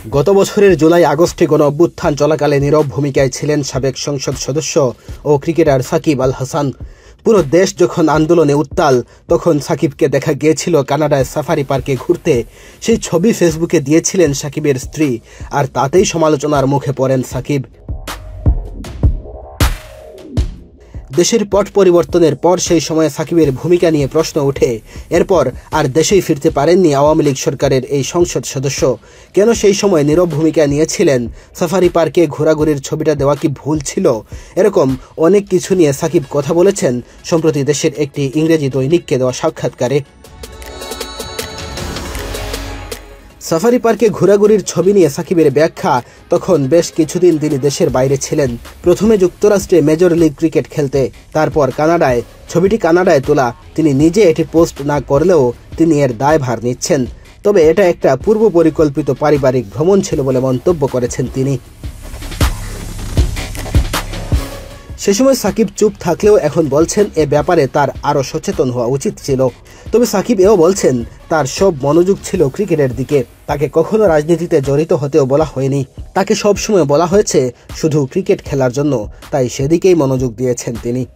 গত বছরের জুলাই আগস্টে গণ অভ্যুত্থান চলাকালে নীরব ভূমিকায় ছিলেন সাবেক সংসদ সদস্য ও ক্রিকেটার সাকিব আল হাসান। পুরো দেশ যখন আন্দোলনে উত্তাল, তখন সাকিবকে দেখা গিয়েছিল কানাডায় সাফারি পার্কে ঘুরতে। সেই ছবি ফেসবুকে দিয়েছিলেন সাকিবের স্ত্রী, আর তাতেই সমালোচনার মুখে পড়েন সাকিব। দেশের পট পরিবর্তনের পর সেই সময়ে সাকিবের ভূমিকা নিয়ে প্রশ্ন ওঠে। এরপর আর দেশেই ফিরতে পারেননি আওয়ামী লীগ সরকারের এই সংসদ সদস্য। কেন সেই সময় নীরব ভূমিকা নিয়েছিলেন? সাফারি পার্কে ঘোরাঘুরির ছবিটা দেওয়া কি ভুল ছিল? এরকম অনেক কিছু নিয়ে সাকিব কথা বলেছেন সম্প্রতি দেশের একটি ইংরেজি দৈনিককে দেওয়া সাক্ষাৎকারে। সাফারি পার্কে ঘোরাঘুরির ছবি নিয়ে সাকিবের ব্যাখ্যা, তখন বেশ কিছুদিন তিনি দেশের বাইরে ছিলেন। প্রথমে যুক্তরাষ্ট্রে মেজর লিগ ক্রিকেট খেলতে, তারপর কানাডায়। ছবিটি কানাডায় তোলা। তিনি নিজে এটি পোস্ট না করলেও তিনি এর দায়ভার নিচ্ছেন। তবে এটা একটা পূর্ব পরিকল্পিত পারিবারিক ভ্রমণ ছিল বলে মন্তব্য করেছেন তিনি। সে সময় সাকিব চুপ থাকলেও এখন বলছেন এ ব্যাপারে তার আরও সচেতন হওয়া উচিত ছিল। তবে সাকিব এও বলছেন তার সব মনোযোগ ছিল ক্রিকেটের দিকে। তাকে কখনো রাজনীতিতে জড়িত হতেও বলা হয়নি। তাকে সবসময় বলা হয়েছে শুধু ক্রিকেট খেলার জন্য, তাই সেদিকেই মনোযোগ দিয়েছেন তিনি।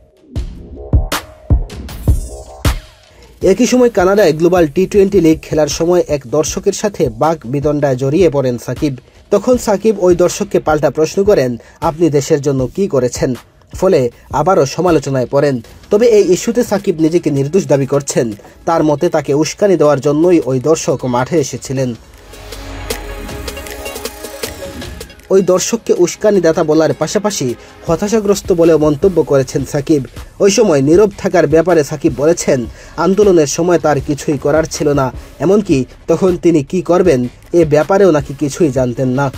একই সময় কানাডায় গ্লোবাল টি-20 লিগ খেলার সময় এক দর্শকের সাথে বাক বিতণ্ডায় জড়িয়ে পড়েন সাকিব। তখন সাকিব ওই দর্শককে পাল্টা প্রশ্ন করেন, আপনি দেশের জন্য কি করেছেন? ফলে আবারও সমালোচনায় পড়েন। তবে এই ইস্যুতে সাকিব নিজেকে নির্দোষ দাবি করছেন। তার মতে তাকে উস্কানি দেওয়ার জন্যই ওই দর্শক মাঠে এসেছিলেন। ওই দর্শককে উস্কানিদাতা বলার পাশাপাশি হতাশাগ্রস্ত বলেও মন্তব্য করেছেন সাকিব। ওই সময় নীরব থাকার ব্যাপারে সাকিব বলেছেন, আন্দোলনের সময় তার কিছুই করার ছিল না, এমনকি তখন তিনি কি করবেন এ ব্যাপারেও নাকি কিছুই জানতেন না।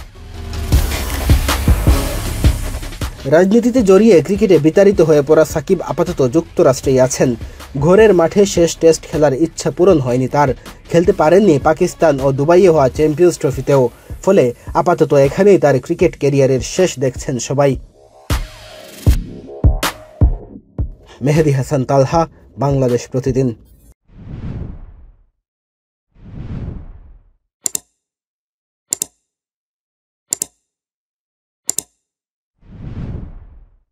রাজনীতিতে জড়িয়ে ক্রিকেটে বিতাড়িত হয়ে পড়া সাকিব আপাতত যুক্তরাষ্ট্রেই আছেন। ঘরের মাঠে শেষ টেস্ট খেলার ইচ্ছা পূরণ হয়নি তার। খেলতে পারেননি পাকিস্তান ও দুবাইয়ে হওয়া চ্যাম্পিয়ন্স ট্রফিতেও। ফলে আপাতত এখানেই তার ক্রিকেট ক্যারিয়ারের শেষ দেখছেন সবাই। মেহেদী হাসান তালহা, বাংলাদেশ প্রতিদিন।